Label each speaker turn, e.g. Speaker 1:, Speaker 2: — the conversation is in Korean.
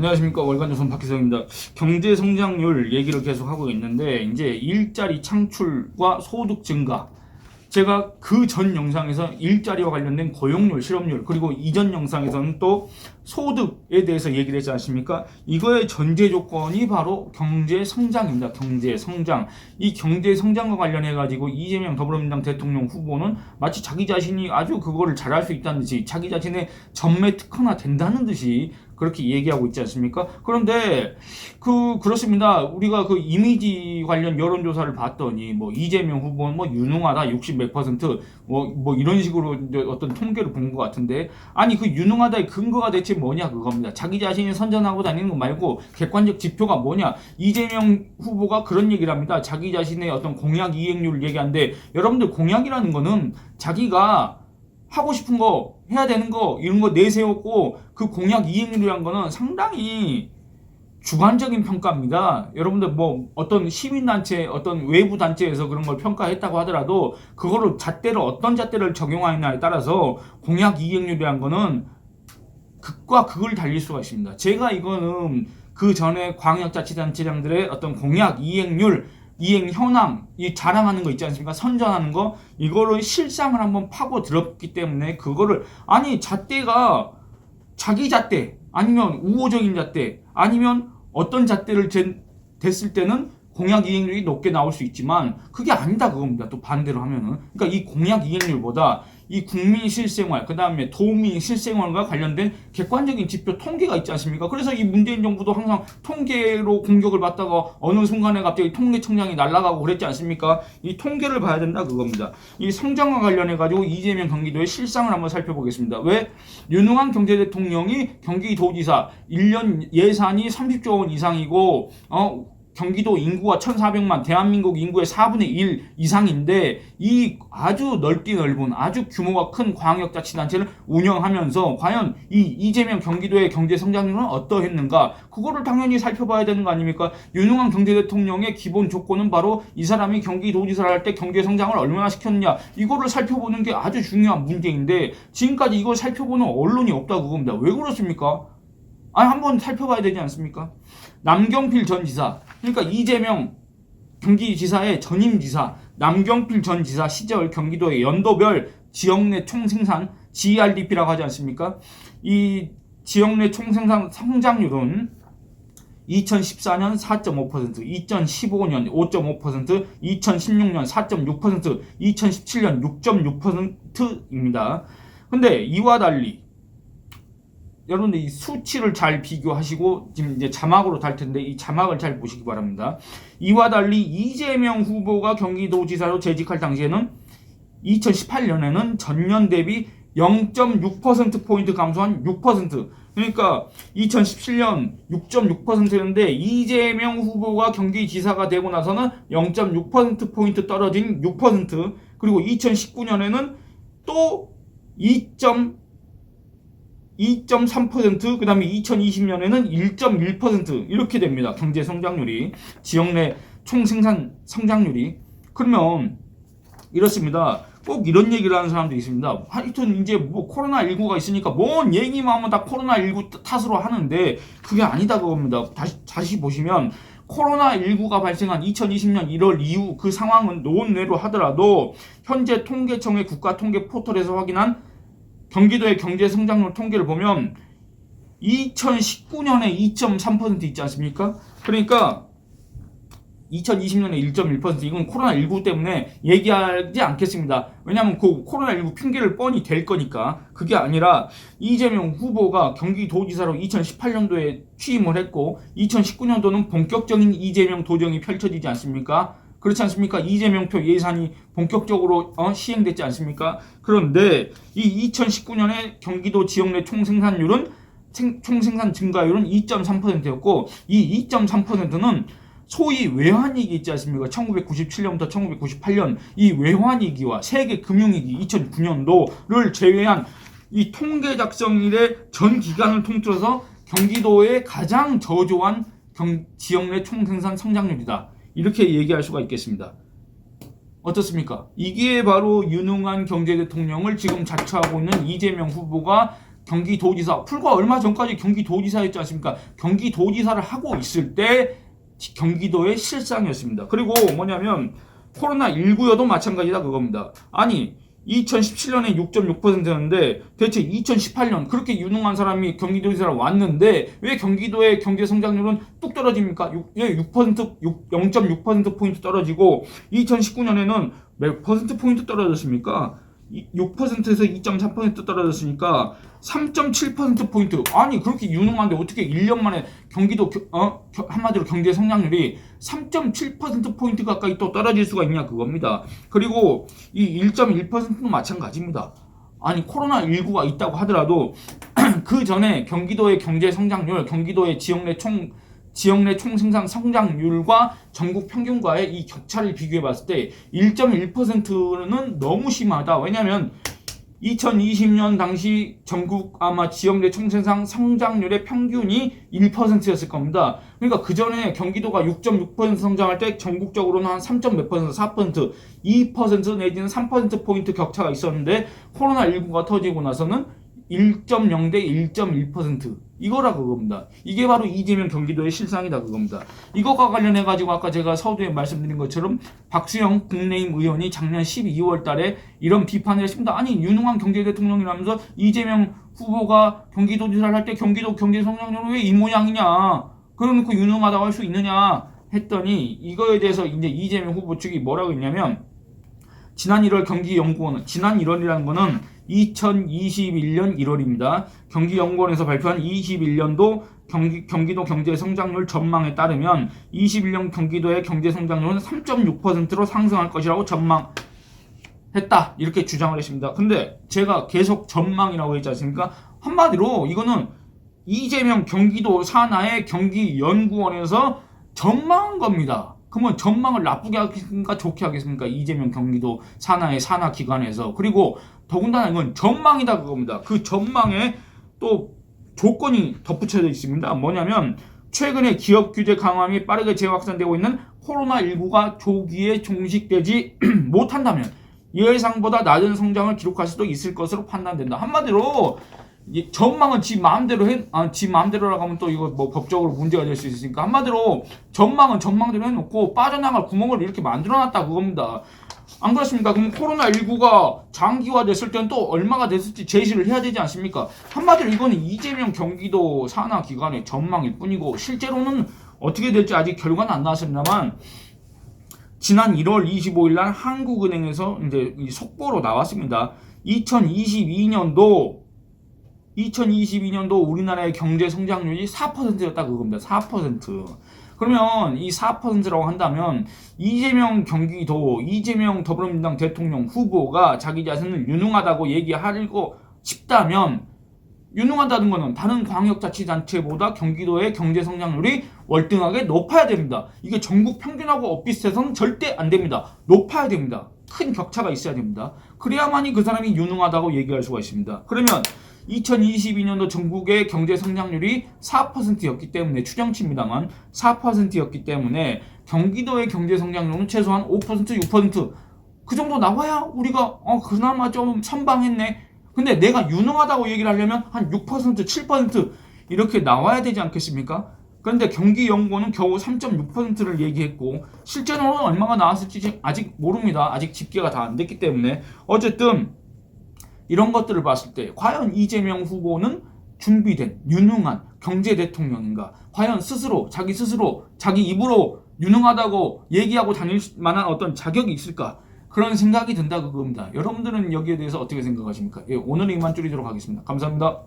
Speaker 1: 안녕하십니까. 월간조선 박희성입니다. 경제 성장률 얘기를 계속 하고 있는데 이제 일자리 창출과 소득 증가, 제가 그 전 영상에서 일자리와 관련된 고용률, 실업률, 그리고 이전 영상에서는 또 소득에 대해서 얘기를 했지 않습니까? 이거의 전제 조건이 바로 경제 성장입니다. 경제 성장. 이 경제 성장과 관련해 가지고 이재명 더불어민주당 대통령 후보는 마치 자기 자신이 아주 그거를 잘할 수 있다는 듯이, 자기 자신의 전매 특허나 된다는 듯이 그렇게 얘기하고 있지 않습니까? 그런데 그렇습니다. 우리가 그 이미지 관련 여론조사를 봤더니 뭐 이재명 후보는 뭐 유능하다 60 몇 퍼센트 뭐 이런 식으로 어떤 통계를 본 것 같은데, 아니 그 유능하다의 근거가 대체 뭐냐 그겁니다. 자기 자신이 선전하고 다니는 거 말고 객관적 지표가 뭐냐. 이재명 후보가 그런 얘기를 합니다. 자기 자신의 어떤 공약 이행률을 얘기하는데, 여러분들 공약이라는 거는 자기가 하고 싶은 거, 해야 되는 거, 이런 거 내세웠고, 그 공약 이행률이란 거는 상당히 주관적인 평가입니다. 여러분들 뭐 어떤 시민단체, 어떤 외부 단체에서 그런 걸 평가했다고 하더라도 그거를 잣대를 어떤 잣대를 적용하느냐에 따라서 공약 이행률이란 거는 극과 극을 달릴 수가 있습니다. 제가 이거는 그 전에 광역자치단체장들의 어떤 공약 이행률, 이행 현황, 이 자랑하는 거 있지 않습니까? 선전하는 거, 이거를 실상을 한번 파고 들었기 때문에 그거를, 아니 잣대가 자기 잣대 아니면 우호적인 잣대 아니면 어떤 잣대를 댔을 때는 공약 이행률이 높게 나올 수 있지만 그게 아니다 그겁니다. 또 반대로 하면은, 그러니까 이 공약 이행률보다 이 국민 실생활, 그 다음에 도민 실생활과 관련된 객관적인 지표 통계가 있지 않습니까? 그래서 이 문재인 정부도 항상 통계로 공격을 받다가 어느 순간에 갑자기 통계청장이 날아가고 그랬지 않습니까? 이 통계를 봐야 된다 그겁니다. 이 성장과 관련해 가지고 이재명 경기도의 실상을 한번 살펴보겠습니다. 왜? 유능한 경제 대통령이 경기도지사 1년 예산이 30조 원 이상이고 경기도 인구가 1,400만, 대한민국 인구의 4분의 1 이상인데 이 아주 넓디 넓은 아주 규모가 큰 광역자치단체를 운영하면서 과연 이 이재명 경기도의 경제 성장률은 어떠했는가, 그거를 당연히 살펴봐야 되는 거 아닙니까? 유능한 경제 대통령의 기본 조건은 바로 이 사람이 경기도지사를 할 때 경제 성장을 얼마나 시켰느냐, 이거를 살펴보는 게 아주 중요한 문제인데 지금까지 이걸 살펴보는 언론이 없다고 그겁니다. 왜 그렇습니까? 아니 한번 살펴봐야 되지 않습니까? 남경필 전 지사, 그러니까 이재명 경기지사의 전임지사 남경필 전 지사 시절 경기도의 연도별 지역 내 총생산 GRDP라고 하지 않습니까? 이 지역 내 총생산 성장률은 2014년 4.5%, 2015년 5.5%, 2016년 4.6%, 2017년 6.6%입니다. 근데 이와 달리 여러분들 이 수치를 잘 비교하시고 지금 이제 자막으로 달 텐데 이 자막을 잘 보시기 바랍니다. 이와 달리 이재명 후보가 경기도지사로 재직할 당시에는 2018년에는 전년 대비 0.6%포인트 감소한 6%. 그러니까 2017년 6.6%였는데 이재명 후보가 경기지사가 되고 나서는 0.6%포인트 떨어진 6%. 그리고 2019년에는 또 2.3%, 그 다음에 2020년에는 1.1% 이렇게 됩니다. 경제 성장률이, 지역 내 총생산 성장률이. 그러면 이렇습니다. 꼭 이런 얘기를 하는 사람도 있습니다. 하여튼 이제 뭐 코로나19가 있으니까 뭔 얘기만 하면 다 코로나19 탓으로 하는데 그게 아니다 그겁니다. 다시 보시면 코로나19가 발생한 2020년 1월 이후 그 상황은 논외로 하더라도 현재 통계청의 국가통계 포털에서 확인한 경기도의 경제 성장률 통계를 보면 2019년에 2.3% 있지 않습니까? 그러니까 2020년에 1.1%, 이건 코로나19 때문에 얘기하지 않겠습니다. 왜냐하면 그 코로나19 핑계를 뻔히 댈 거니까. 그게 아니라 이재명 후보가 경기도지사로 2018년도에 취임을 했고 2019년도는 본격적인 이재명 도정이 펼쳐지지 않습니까? 그렇지 않습니까? 이재명표 예산이 본격적으로 시행됐지 않습니까? 그런데 이 2019년에 경기도 지역 내 총생산율은 총생산 증가율은 2.3%였고 이 2.3%는 소위 외환위기 있지 않습니까? 1997년부터 1998년 이 외환위기와 세계 금융위기 2009년도를 제외한 이 통계 작성 이래 전 기간을 통틀어서 경기도의 가장 저조한 지역 내 총생산 성장률이다. 이렇게 얘기할 수가 있겠습니다. 어떻습니까? 이게 바로 유능한 경제 대통령을 지금 자처하고 있는 이재명 후보가 경기도지사, 불과 얼마 전까지 경기도지사였지 않습니까? 경기도지사를 하고 있을 때 경기도의 실상이었습니다. 그리고 뭐냐면 코로나19여도 마찬가지다 그겁니다. 아니 2017년에 6.6%였는데 대체 2018년 그렇게 유능한 사람이 경기도지사로 왔는데 왜 경기도의 경제 성장률은 뚝 떨어집니까? 0.6%포인트 떨어지고 2019년에는 몇 퍼센트포인트 떨어졌습니까? 6%에서 2.4% 떨어졌으니까 3.7%포인트. 아니 그렇게 유능한데 어떻게 1년 만에 경기도 한마디로 경제 성장률이 3.7%포인트 가까이 또 떨어질 수가 있냐 그겁니다. 그리고 이 1.1%도 마찬가지입니다. 아니 코로나19가 있다고 하더라도 그 전에 경기도의 경제 성장률, 경기도의 지역 내 총생산 성장률과 전국 평균과의 이 격차를 비교해 봤을 때 1.1%는 너무 심하다. 왜냐하면 2020년 당시 전국 아마 지역 내 총생산 성장률의 평균이 1%였을 겁니다. 그러니까 그 전에 경기도가 6.6% 성장할 때 전국적으로는 한 3. 몇 퍼센트, 4%, 2% 내지는 3%포인트 격차가 있었는데 코로나19가 터지고 나서는 1.0 대 1.1% 이거라 그겁니다. 이게 바로 이재명 경기도의 실상이다 그겁니다. 이것과 관련해 가지고 아까 제가 서두에 말씀드린 것처럼 박수영 국내임 의원이 작년 12월 달에 이런 비판을 했습니다. 아니 유능한 경제 대통령이라면서 이재명 후보가 경기도지사를 할 때 경기도 경제 성장률은 왜 이 모양이냐? 그러놓고 유능하다고 할 수 있느냐? 했더니 이거에 대해서 이제 이재명 후보 측이 뭐라고 했냐면 지난 1월 경기연구원, 지난 1월이라는 거는 2021년 1월입니다. 경기연구원에서 발표한 21년도 경기도 경제성장률 전망에 따르면 21년 경기도의 경제성장률은 3.6%로 상승할 것이라고 전망했다. 이렇게 주장을 했습니다. 근데 제가 계속 전망이라고 했지 않습니까? 한마디로 이거는 이재명 경기도 산하의 경기연구원에서 전망한 겁니다. 그러면 전망을 나쁘게 하겠습니까? 좋게 하겠습니까? 이재명 경기도 산하의 산하기관에서. 그리고 더군다나 이건 전망이다 그겁니다. 그 전망에 또 조건이 덧붙여져 있습니다. 뭐냐면 최근에 기업 규제 강화 및 빠르게 재확산되고 있는 코로나19가 조기에 종식되지 못한다면 예상보다 낮은 성장을 기록할 수도 있을 것으로 판단된다. 한마디로 전망은 지 마음대로 지 마음대로라고 하면 또 이거 뭐 법적으로 문제가 될 수 있으니까 한마디로 전망은 전망대로 해놓고 빠져나갈 구멍을 이렇게 만들어놨다 그겁니다. 안 그렇습니까? 그럼 코로나19가 장기화됐을 때는 또 얼마가 됐을지 제시를 해야 되지 않습니까? 한마디로 이거는 이재명 경기도 산하 기관의 전망일 뿐이고 실제로는 어떻게 될지 아직 결과는 안 나왔습니다만 지난 1월 25일 날 한국은행에서 이제 속보로 나왔습니다. 2022년도 우리나라의 경제 성장률이 4%였다 그겁니다. 4%. 그러면 이 4%라고 한다면 이재명 경기도, 이재명 더불어민주당 대통령 후보가 자기 자신을 유능하다고 얘기하고 싶다면 유능하다는 것은 다른 광역자치단체보다 경기도의 경제 성장률이 월등하게 높아야 됩니다. 이게 전국 평균하고 엇비슷해서는 절대 안 됩니다. 높아야 됩니다. 큰 격차가 있어야 됩니다. 그래야만이 그 사람이 유능하다고 얘기할 수가 있습니다. 그러면 2022년도 전국의 경제 성장률이 4%였기 때문에 추정치입니다만 4%였기 때문에 경기도의 경제 성장률은 최소한 5%, 6% 그 정도 나와야 우리가 그나마 좀 선방했네. 근데 내가 유능하다고 얘기를 하려면 한 6%, 7% 이렇게 나와야 되지 않겠습니까? 그런데 경기연구원은 겨우 3.6%를 얘기했고 실제로는 얼마가 나왔을지 아직 모릅니다. 아직 집계가 다 안 됐기 때문에 어쨌든 이런 것들을 봤을 때 과연 이재명 후보는 준비된 유능한 경제 대통령인가? 과연 자기 스스로 자기 입으로 유능하다고 얘기하고 다닐 만한 어떤 자격이 있을까? 그런 생각이 든다 그겁니다. 여러분들은 여기에 대해서 어떻게 생각하십니까? 오늘은 이만 줄이도록 하겠습니다. 감사합니다.